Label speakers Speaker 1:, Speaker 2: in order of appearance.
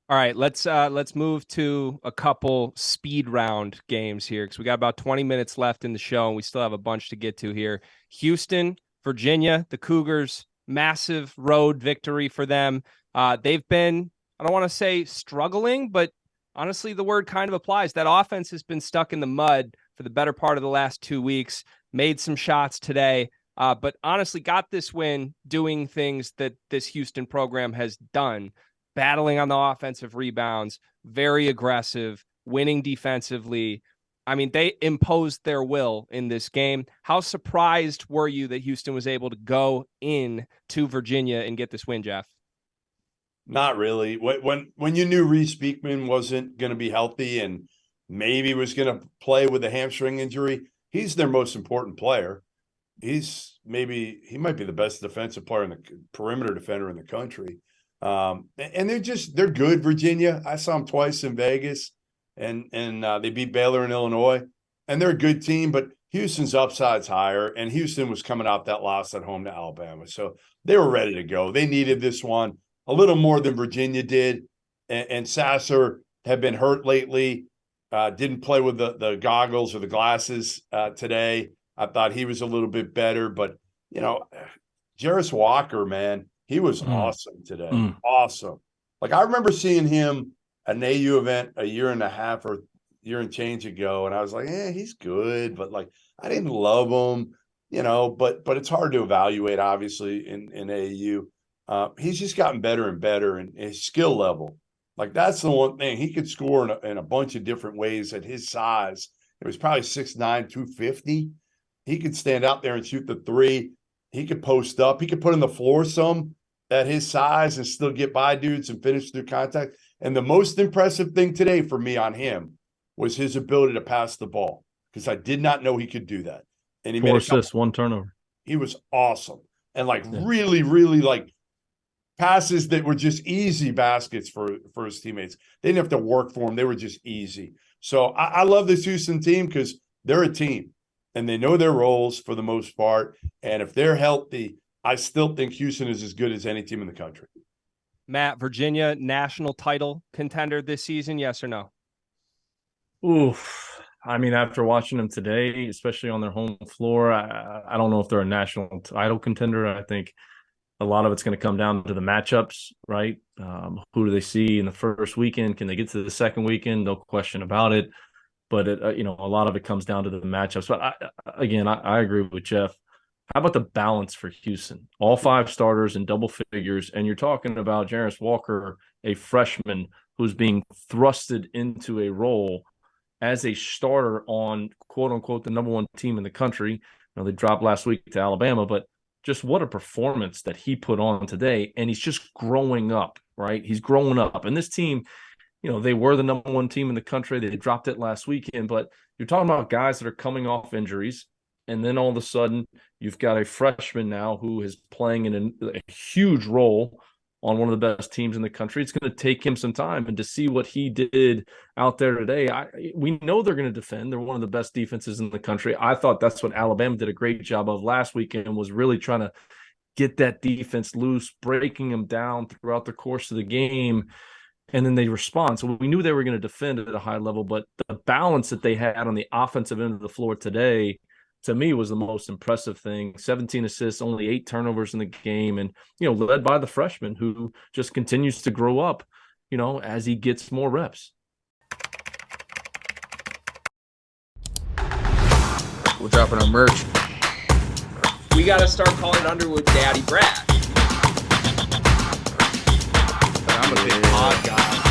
Speaker 1: All right, let's move to a couple speed round games here because we got about 20 minutes left in the show and we still have a bunch to get to here. Houston, Virginia, the Cougars, massive road victory for them. They've been, I don't want to say struggling, but honestly, the word kind of applies. That offense has been stuck in the mud for the better part of the last 2 weeks, made some shots today, but honestly got this win doing things that this Houston program has done. Battling on the offensive rebounds, very aggressive, winning defensively. I mean, they imposed their will in this game. How surprised were you that Houston was able to go in to Virginia and get this win, Jeff?
Speaker 2: Not really. When you knew Reese Beekman wasn't going to be healthy and maybe was going to play with a hamstring injury, he's their most important player. He might be the best defensive player in the perimeter defender in the country. And they're good, Virginia. I saw them twice in Vegas, and they beat Baylor in Illinois, and they're a good team, but Houston's upside's higher, and Houston was coming off that loss at home to Alabama. So they were ready to go. They needed this one a little more than Virginia did, and Sasser had been hurt lately, didn't play with the goggles or the glasses today. I thought he was a little bit better, but, Jarris Walker, man, he was awesome today. Awesome. Like, I remember seeing him at an AU event a year and a half or year and change ago, and I was like, he's good, but like I didn't love him, but it's hard to evaluate, obviously, in AAU. He's just gotten better and better in his skill level. Like, that's the one thing. He could score in a bunch of different ways at his size. It was probably 6'9", 250. He could stand out there and shoot the three. He could post up. He could put in the floor some at his size and still get by dudes and finish through contact. And the most impressive thing today for me on him was his ability to pass the ball, because I did not know he could do that. And he
Speaker 3: 4 assists, 1 turnover.
Speaker 2: He was awesome. And really, really passes that were just easy baskets for his teammates. They didn't have to work for him. They were just easy. So I love this Houston team because they're a team and they know their roles for the most part. And if they're healthy, I still think Houston is as good as any team in the country.
Speaker 1: Matt, Virginia national title contender this season, yes or no?
Speaker 3: Oof. I mean, after watching them today, especially on their home floor, I don't know if they're a national title contender. I think a lot of it's going to come down to the matchups, right? Who do they see in the first weekend? Can they get to the second weekend? No question about it. But, a lot of it comes down to the matchups. But, I agree with Jeff. How about the balance for Houston? All 5 starters in double figures, and you're talking about Jarris Walker, a freshman who's being thrusted into a role as a starter on, quote-unquote, the number 1 team in the country. They dropped last week to Alabama, but just what a performance that he put on today, and he's just growing up, right? He's growing up. And this team, they were the number 1 team in the country. They dropped it last weekend, but you're talking about guys that are coming off injuries. And then all of a sudden, you've got a freshman now who is playing in a huge role on one of the best teams in the country. It's going to take him some time. And to see what he did out there today, we know they're going to defend. They're one of the best defenses in the country. I thought that's what Alabama did a great job of last weekend, was really trying to get that defense loose, breaking them down throughout the course of the game. And then they respond. So we knew they were going to defend at a high level, but the balance that they had on the offensive end of the floor today, to me, was the most impressive thing. 17 assists, only 8 turnovers in the game, and led by the freshman who just continues to grow up, as he gets more reps.
Speaker 4: We're dropping our merch.
Speaker 1: We got to start calling Underwood Daddy Brad.
Speaker 4: But I'm a big pod guy.